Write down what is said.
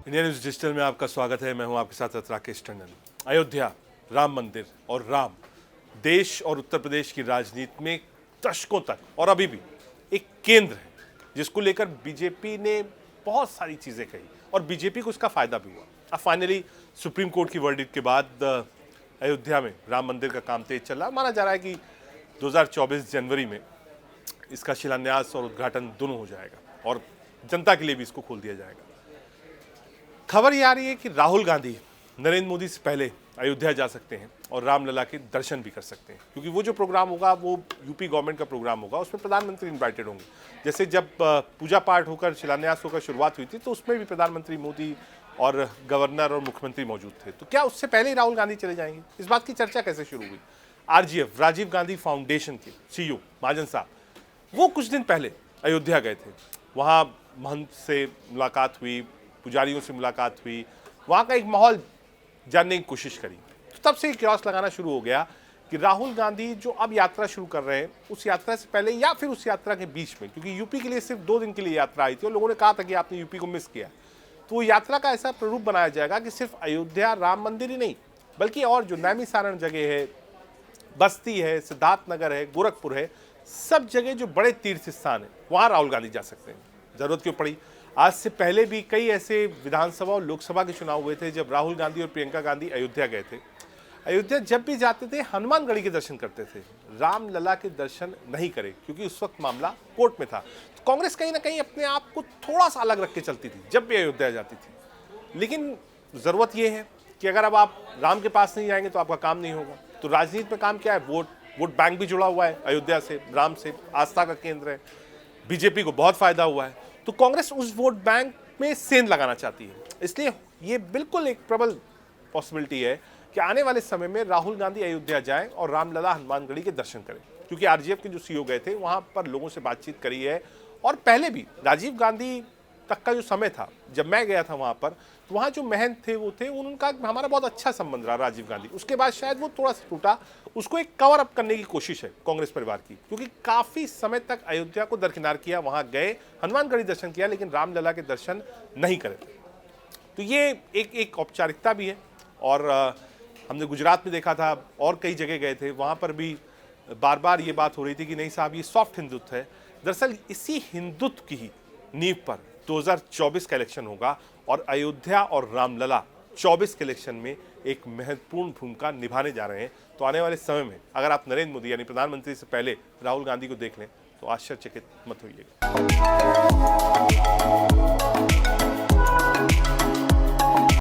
India news digital में आपका स्वागत है। मैं हूं आपके साथ राकेश टंडन। अयोध्या, राम मंदिर और राम देश और उत्तर प्रदेश की राजनीति में दशकों तक और अभी भी एक केंद्र है, जिसको लेकर बीजेपी ने बहुत सारी चीज़ें कही और बीजेपी को इसका फायदा भी हुआ। अब फाइनली सुप्रीम कोर्ट की वर्डिक्ट के बाद अयोध्या में राम मंदिर का काम तेज चल रहा। माना जा रहा है कि 2024 जनवरी में इसका शिलान्यास और उद्घाटन दोनों हो जाएगा और जनता के लिए भी इसको खोल दिया जाएगा। खबर ये आ रही है कि राहुल गांधी नरेंद्र मोदी से पहले अयोध्या जा सकते हैं और रामलला के दर्शन भी कर सकते हैं, क्योंकि वो जो प्रोग्राम होगा वो यूपी गवर्नमेंट का प्रोग्राम होगा। उसमें प्रधानमंत्री इन्वाइटेड होंगे। जैसे जब पूजा पाठ होकर शिलान्यास होकर शुरुआत हुई थी तो उसमें भी प्रधानमंत्री मोदी और गवर्नर और मुख्यमंत्री मौजूद थे। तो क्या उससे पहले ही राहुल गांधी चले जाएंगे? इस बात की चर्चा कैसे शुरू हुई? आरजीएफ, राजीव गांधी फाउंडेशन के सीईओ महाजन साहब, वो कुछ दिन पहले अयोध्या गए थे। वहाँ महंत से मुलाकात हुई, पुजारियों से मुलाकात हुई, वहाँ का एक माहौल जानने की कोशिश करी। तो तब से क्योस लगाना शुरू हो गया कि राहुल गांधी जो अब यात्रा शुरू कर रहे हैं, उस यात्रा से पहले या फिर उस यात्रा के बीच में, क्योंकि यूपी के लिए सिर्फ 2 दिन के लिए यात्रा आई थी और लोगों ने कहा था कि आपने यूपी को मिस किया, तो वो यात्रा का ऐसा प्रारूप बनाया जाएगा कि सिर्फ अयोध्या राम मंदिर ही नहीं, बल्कि और जो नैमिसारण जगह है, बस्ती है, सिद्धार्थनगर है, गोरखपुर है, सब जगह जो बड़े तीर्थ स्थान है, वहाँ राहुल गांधी जा सकते हैं। जरूरत क्यों पड़ी? आज से पहले भी कई ऐसे विधानसभा और लोकसभा के चुनाव हुए थे जब राहुल गांधी और प्रियंका गांधी अयोध्या गए थे। अयोध्या जब भी जाते थे हनुमानगढ़ी के दर्शन करते थे, रामलला के दर्शन नहीं करे, क्योंकि उस वक्त मामला कोर्ट में था। तो कांग्रेस कहीं ना कहीं अपने आप को थोड़ा सा अलग रख के चलती थी जब भी अयोध्या जाती थी। लेकिन ज़रूरत यह है कि अगर अब आप राम के पास नहीं जाएंगे तो आपका काम नहीं होगा। तो राजनीति में काम क्या है? वोट बैंक भी जुड़ा हुआ है अयोध्या से, राम से, आस्था का केंद्र है। बीजेपी को बहुत फायदा हुआ है, तो कांग्रेस उस वोट बैंक में सेंध लगाना चाहती है। इसलिए ये बिल्कुल एक प्रबल पॉसिबिलिटी है कि आने वाले समय में राहुल गांधी अयोध्या जाएं और रामलला हनुमानगढ़ी के दर्शन करें, क्योंकि आरजीएफ के जो सीईओ गए थे वहां पर लोगों से बातचीत करी है। और पहले भी राजीव गांधी तक का जो समय था, जब मैं गया था वहां पर, तो वहाँ जो महंत थे वो थे, उनका हमारा बहुत अच्छा संबंध रहा राजीव गांधी। उसके बाद शायद वो थोड़ा सा टूटा, उसको एक कवर अप करने की कोशिश है कांग्रेस परिवार की, क्योंकि काफ़ी समय तक अयोध्या को दरकिनार किया, वहाँ गए, हनुमानगढ़ी दर्शन किया, लेकिन रामलला के दर्शन नहीं करे। तो ये एक औपचारिकता भी है। और हमने गुजरात में देखा था और कई जगह गए थे, वहाँ पर भी बार बार ये बात हो रही थी कि नहीं साहब, ये सॉफ्ट हिंदुत्व है। दरअसल इसी हिंदुत्व की ही नींव पर 2024 का इलेक्शन होगा और अयोध्या और रामलला 24 के इलेक्शन में एक महत्वपूर्ण भूमिका निभाने जा रहे हैं। तो आने वाले समय में अगर आप नरेंद्र मोदी यानी प्रधानमंत्री से पहले राहुल गांधी को देख लें तो आश्चर्यचकित मत होइएगा।